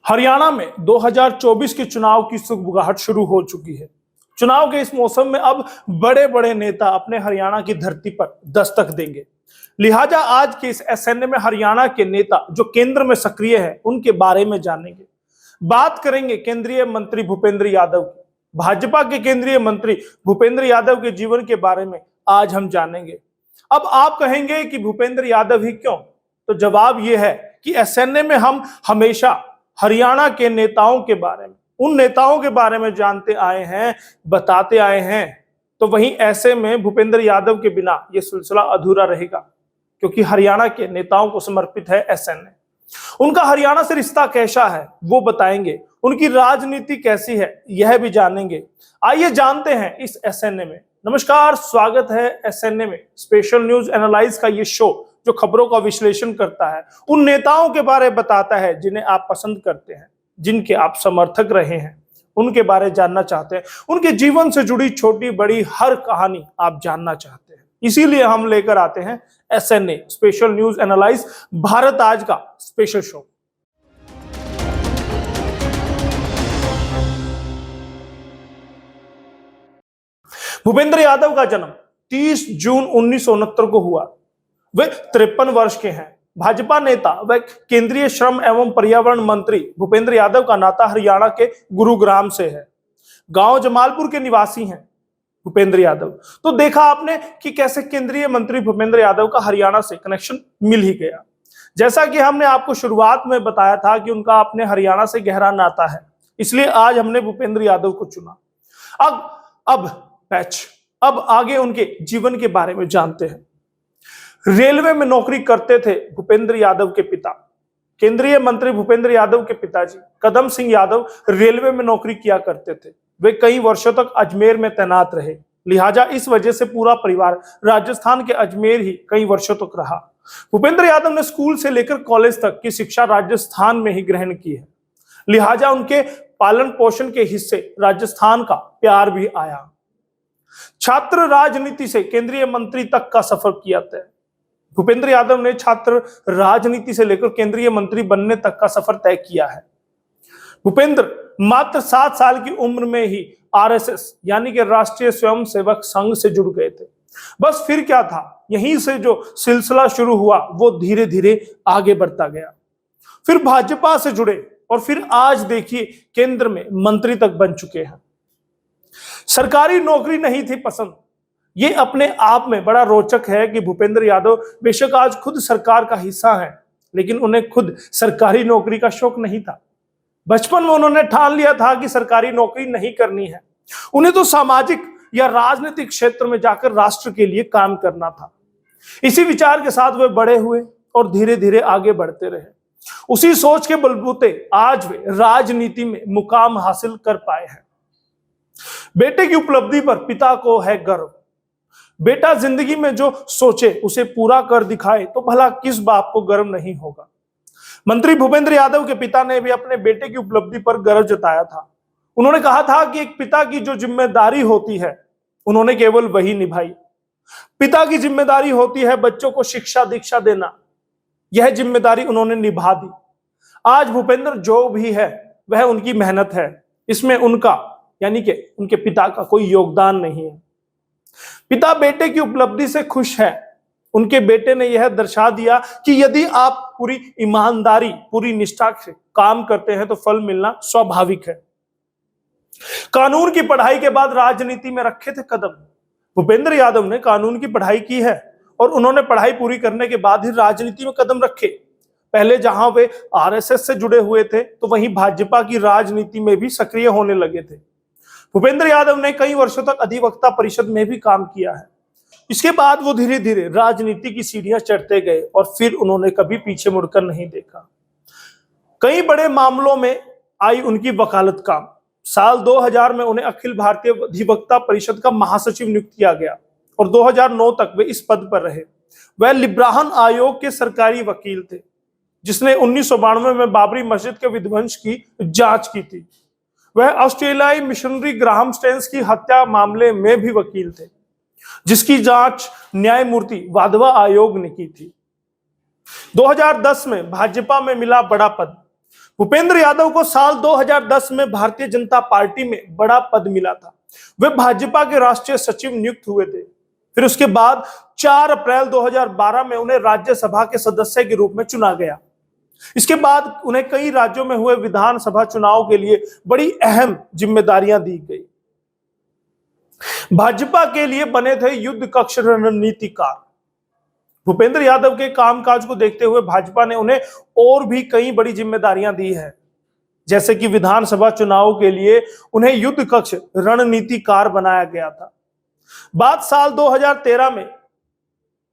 हरियाणा में 2024 के चुनाव की सुगबुगाहट शुरू हो चुकी है। चुनाव के इस मौसम में अब बड़े बड़े नेता अपने हरियाणा की धरती पर दस्तक देंगे। लिहाजा आज के इस एसएनए में हरियाणा के नेता जो केंद्र में सक्रिय है उनके बारे में जानेंगे। बात करेंगे केंद्रीय मंत्री भूपेंद्र यादव की। भाजपा के केंद्रीय मंत्री भूपेंद्र यादव के जीवन के बारे में आज हम जानेंगे। अब आप कहेंगे कि भूपेंद्र यादव ही क्यों, तो जवाब यह है कि एसएनए में हम हमेशा हरियाणा के नेताओं के बारे में, उन नेताओं के बारे में जानते आए हैं, बताते आए हैं। तो वहीं ऐसे में भूपेंद्र यादव के बिना यह सिलसिला अधूरा रहेगा, क्योंकि हरियाणा के नेताओं को समर्पित है एसएनए। उनका हरियाणा से रिश्ता कैसा है वो बताएंगे, उनकी राजनीति कैसी है यह भी जानेंगे। आइए जानते हैं इस एसएनए में। नमस्कार, स्वागत है एसएनए में, स्पेशल न्यूज एनालाइज का ये शो जो खबरों का विश्लेषण करता है, उन नेताओं के बारे में बताता है जिन्हें आप पसंद करते हैं, जिनके आप समर्थक रहे हैं, उनके बारे जानना चाहते हैं, उनके जीवन से जुड़ी छोटी बड़ी हर कहानी आप जानना चाहते हैं। इसीलिए हम लेकर आते हैं SNA special news analyse, Bharat आज का स्पेशल शो। भूपेंद्र यादव का जन्म 30 जून 1969 को हुआ। वे 53 वर्ष के हैं। भाजपा नेता व केंद्रीय श्रम एवं पर्यावरण मंत्री भूपेंद्र यादव का नाता हरियाणा के गुरुग्राम से है। गांव जमालपुर के निवासी हैं भूपेंद्र यादव। तो देखा आपने कि कैसे केंद्रीय मंत्री भूपेंद्र यादव का हरियाणा से कनेक्शन मिल ही गया। जैसा कि हमने आपको शुरुआत में बताया था कि उनका अपने हरियाणा से गहरा नाता है, इसलिए आज हमने भूपेंद्र यादव को चुना। अब आगे उनके जीवन के बारे में जानते हैं। रेलवे में नौकरी करते थे भूपेंद्र यादव के पिता। केंद्रीय मंत्री भूपेंद्र यादव के पिताजी कदम सिंह यादव रेलवे में नौकरी किया करते थे। वे कई वर्षों तक अजमेर में तैनात रहे, लिहाजा इस वजह से पूरा परिवार राजस्थान के अजमेर ही कई वर्षों तक रहा। भूपेंद्र यादव ने स्कूल से लेकर कॉलेज तक की शिक्षा राजस्थान में ही ग्रहण की है, लिहाजा उनके पालन पोषण के हिस्से राजस्थान का प्यार भी आया। छात्र राजनीति से केंद्रीय मंत्री तक का सफर किया तय। भूपेंद्र यादव ने छात्र राजनीति से लेकर केंद्रीय मंत्री बनने तक का सफर तय किया है। भूपेंद्र मात्र 7 साल की उम्र में ही आरएसएस यानी कि राष्ट्रीय स्वयंसेवक संघ से जुड़ गए थे। बस फिर क्या था, यहीं से जो सिलसिला शुरू हुआ वो धीरे धीरे आगे बढ़ता गया। फिर भाजपा से जुड़े और फिर आज देखिए केंद्र में मंत्री तक बन चुके हैं। सरकारी नौकरी नहीं थी पसंद। ये अपने आप में बड़ा रोचक है कि भूपेंद्र यादव बेशक आज खुद सरकार का हिस्सा हैं, लेकिन उन्हें खुद सरकारी नौकरी का शौक नहीं था। बचपन में उन्होंने ठान लिया था कि सरकारी नौकरी नहीं करनी है, उन्हें तो सामाजिक या राजनीतिक क्षेत्र में जाकर राष्ट्र के लिए काम करना था। इसी विचार के साथ वे बड़े हुए और धीरे धीरे आगे बढ़ते रहे। उसी सोच के बलबूते आज वे राजनीति में मुकाम हासिल कर पाए हैं। बेटे की उपलब्धि पर पिता को है गर्व। बेटा जिंदगी में जो सोचे उसे पूरा कर दिखाए तो भला किस बाप को गर्व नहीं होगा। मंत्री भूपेंद्र यादव के पिता ने भी अपने बेटे की उपलब्धि पर गर्व जताया था। उन्होंने कहा था कि एक पिता की जो जिम्मेदारी होती है उन्होंने केवल वही निभाई। पिता की जिम्मेदारी होती है बच्चों को शिक्षा दीक्षा देना, यह जिम्मेदारी उन्होंने निभा दी। आज भूपेंद्र जो भी है वह उनकी मेहनत है, इसमें उनका यानी कि उनके पिता का कोई योगदान नहीं है। पिता बेटे की उपलब्धि से खुश है। उनके बेटे ने यह दर्शा दिया कि यदि आप पूरी ईमानदारी, पूरी निष्ठा से काम करते हैं तो फल मिलना स्वाभाविक है। कानून की पढ़ाई के बाद राजनीति में रखे थे कदम। भूपेंद्र यादव ने कानून की पढ़ाई की है और उन्होंने पढ़ाई पूरी करने के बाद ही राजनीति में कदम रखे। पहले जहां वे आरएसएस से जुड़े हुए थे तो वहीं भाजपा की राजनीति में भी सक्रिय होने लगे थे। भूपेंद्र यादव ने कई वर्षों तक अधिवक्ता परिषद में भी काम किया है। इसके बाद वो धीरे धीरे राजनीति की सीढ़ियां चढ़ते गए और फिर उन्होंने कभी पीछे मुड़कर नहीं देखा। कई बड़े मामलों में आई उनकी वकालत काम। साल 2000 में उन्हें अखिल भारतीय अधिवक्ता परिषद का महासचिव नियुक्त किया गया और 2009 तक वे इस पद पर रहे। वह लिब्राहन आयोग के सरकारी वकील थे, जिसने 1992 में बाबरी मस्जिद के विध्वंस की जांच की थी। वह ऑस्ट्रेलियाई मिशनरी ग्राहम स्टेन्स की हत्या मामले में भी वकील थे, जिसकी जांच न्यायमूर्ति वाधवा आयोग ने की थी। 2010 में भाजपा में मिला बड़ा पद। भूपेंद्र यादव को साल 2010 में भारतीय जनता पार्टी में बड़ा पद मिला था। वे भाजपा के राष्ट्रीय सचिव नियुक्त हुए थे। फिर उसके बाद 4 अप्रैल 2012 में उन्हें राज्यसभा के सदस्य के रूप में चुना गया। इसके बाद उन्हें कई राज्यों में हुए विधानसभा चुनाव के लिए बड़ी अहम जिम्मेदारियां दी गई। भाजपा के लिए बने थे युद्ध कक्ष रणनीतिकार। भूपेंद्र यादव के कामकाज को देखते हुए भाजपा ने उन्हें और भी कई बड़ी जिम्मेदारियां दी है, जैसे कि विधानसभा चुनाव के लिए उन्हें युद्ध कक्ष रणनीतिकार बनाया गया था। बात साल 2013 में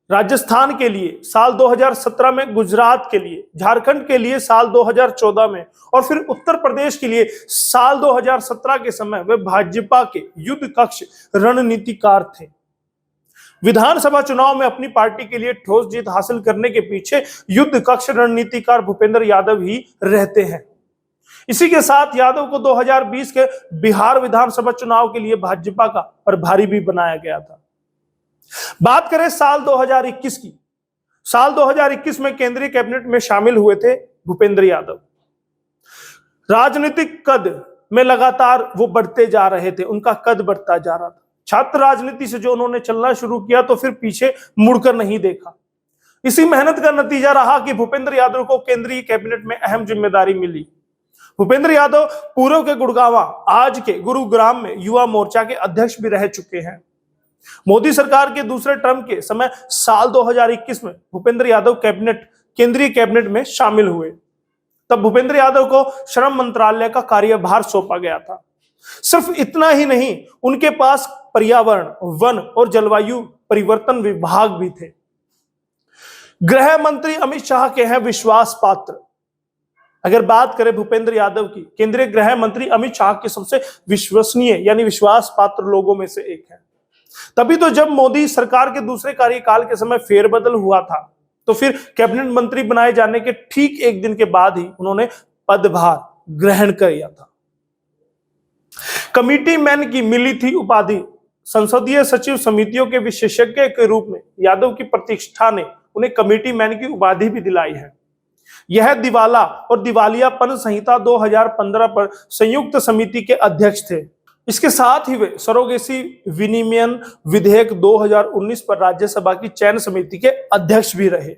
राजस्थान के लिए, साल 2017 में गुजरात के लिए, झारखंड के लिए साल 2014 में और फिर उत्तर प्रदेश के लिए साल 2017 के समय वे भाजपा के युद्ध कक्ष रणनीतिकार थे। विधानसभा चुनाव में अपनी पार्टी के लिए ठोस जीत हासिल करने के पीछे युद्ध कक्ष रणनीतिकार भूपेंद्र यादव ही रहते हैं। इसी के साथ यादव को 2020 के बिहार विधानसभा चुनाव के लिए भाजपा का प्रभारी भी बनाया गया था। बात करें साल 2021 की, साल 2021 में केंद्रीय कैबिनेट में शामिल हुए थे भूपेंद्र यादव। राजनीतिक कद में लगातार वो बढ़ते जा रहे थे, उनका कद बढ़ता जा रहा था। छात्र राजनीति से जो उन्होंने चलना शुरू किया तो फिर पीछे मुड़कर नहीं देखा। इसी मेहनत का नतीजा रहा कि भूपेंद्र यादव को केंद्रीय कैबिनेट में अहम जिम्मेदारी मिली। भूपेंद्र यादव पूर्व के गुड़गांवा, आज के गुरुग्राम में युवा मोर्चा के अध्यक्ष भी रह चुके हैं। मोदी सरकार के दूसरे टर्म के समय साल 2021 में भूपेंद्र यादव केंद्रीय कैबिनेट में शामिल हुए। तब भूपेंद्र यादव को श्रम मंत्रालय का कार्यभार सौंपा गया था। सिर्फ इतना ही नहीं, उनके पास पर्यावरण, वन और जलवायु परिवर्तन विभाग भी थे। गृह मंत्री अमित शाह के हैं विश्वास पात्र। अगर बात करें भूपेंद्र यादव की, केंद्रीय गृह मंत्री अमित शाह के सबसे विश्वसनीय यानी विश्वास पात्र लोगों में से एक है। तभी तो जब मोदी सरकार के दूसरे कार्यकाल के समय फेरबदल हुआ था तो फिर कैबिनेट मंत्री बनाए जाने के ठीक एक दिन के बाद ही उन्होंने पदभार ग्रहण कर लिया था। कमिटी मैन की मिली थी उपाधि। संसदीय सचिव समितियों के विशेषज्ञ के रूप में यादव की प्रतिष्ठा ने उन्हें कमिटी मैन की उपाधि भी दिलाई है। यह दिवाला और दिवालियापन संहिता 2015 पर संयुक्त समिति के अध्यक्ष थे। इसके साथ ही वे सरोगेसी विनिमयन विधेयक 2019 पर राज्यसभा की चयन समिति के अध्यक्ष भी रहे।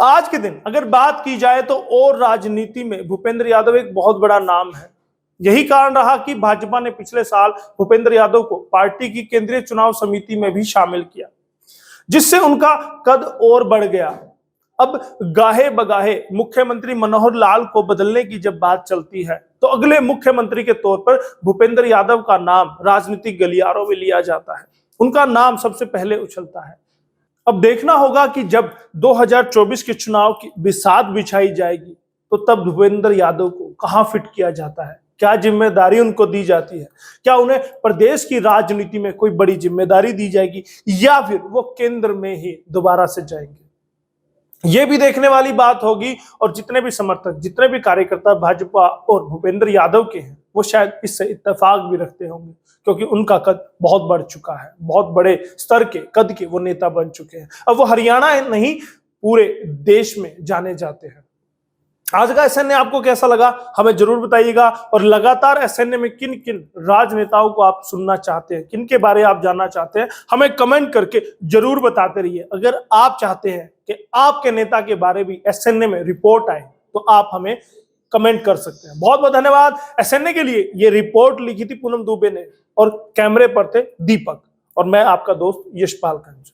आज के दिन अगर बात की जाए तो और राजनीति में भूपेंद्र यादव एक बहुत बड़ा नाम है। यही कारण रहा कि भाजपा ने पिछले साल भूपेंद्र यादव को पार्टी की केंद्रीय चुनाव समिति में भी शामिल किया, जिससे उनका कद और बढ़ गया। अब गाहे बगाहे मुख्यमंत्री मनोहर लाल को बदलने की जब बात चलती है तो अगले मुख्यमंत्री के तौर पर भूपेंद्र यादव का नाम राजनीतिक गलियारों में लिया जाता है। उनका नाम सबसे पहले उछलता है। अब देखना होगा कि जब 2024 के चुनाव की बिसात बिछाई जाएगी तो तब भूपेंद्र यादव को कहां फिट किया जाता है, क्या जिम्मेदारी उनको दी जाती है, क्या उन्हें प्रदेश की राजनीति में कोई बड़ी जिम्मेदारी दी जाएगी या फिर वो केंद्र में ही दोबारा से जाएंगे, ये भी देखने वाली बात होगी। और जितने भी समर्थक, जितने भी कार्यकर्ता भाजपा और भूपेंद्र यादव के हैं वो शायद इससे इत्तेफाक भी रखते होंगे, क्योंकि उनका कद बहुत बढ़ चुका है। बहुत बड़े स्तर के कद के वो नेता बन चुके हैं। अब वो हरियाणा नहीं पूरे देश में जाने जाते हैं। आज का एसएनए आपको कैसा लगा हमें जरूर बताइएगा। और लगातार एसएनए में किन किन राजनेताओं को आप सुनना चाहते हैं, किन के बारे आप जानना चाहते हैं, हमें कमेंट करके जरूर बताते रहिए। अगर आप चाहते हैं कि आपके नेता के बारे में एसएनए में रिपोर्ट आए तो आप हमें कमेंट कर सकते हैं। बहुत बहुत धन्यवाद। एसएनए के लिए ये रिपोर्ट लिखी थी पूनम दुबे ने और कैमरे पर थे दीपक और मैं आपका दोस्त यशपाल खंज।